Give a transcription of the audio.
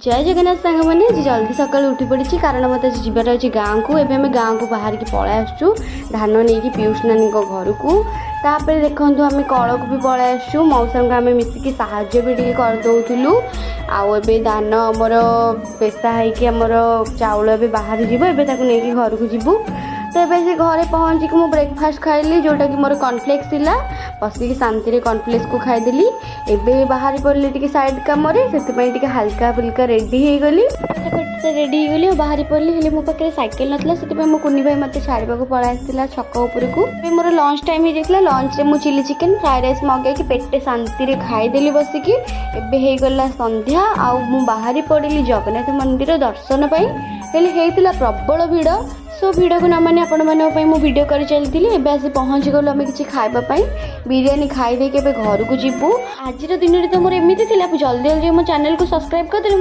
जय जगन्नाथ सांग मैंने जल्दी सकाल उठी पड़ी कारण मत जीवार अच्छी गाँव को एवं आम गाँव को बाहर की पलै आसु धान नहीं पीयूष नानी घर को तापर देखु आम कल को भी पलै आसु मौसा को आम मिसिकी साहाଯ୍य भी टे करदूलु आउ धान आमर पेशा होमर चाउल ए बाहर जीव नहीं घर को जीवु तो ये से घरे पहुँचिक मु ब्रेकफास्ट खाइली जोटा कि मोर कॉर्नफ्लेक्स थिला बसिक शांति कॉर्नफ्लेक्स को खाईदेली एबे बाहर पड़े टी साइड कम से हल्का फुल्का रेडी हो गली रेडी हो गली बाहर पड़ली हेल्ले मो पाखे सैकेल नाला से कुनी भाई मत छाड़ा पड़ा आसाला छक उपरकू मोर लंच टाइम हो जाता लंच रे मु चिली चिकेन फ्राए राइस मगैक पेटे शांति खाईदेली बसिकी एबे हो गला संध्या आउ बाहर पड़ली जगन्नाथ मंदिर दर्शन हेल्ले प्रबल भिड़ सो भिड़ को न माने आपण माने मु वीडियो कर चलती एबे आसी पहुँची गलु आम कि खावाई बिरियानी खाई दे के घर को जीवु आज दिन तो मोर एमती जल्दी जल्दी मो चैनल को सब्सक्राइब कर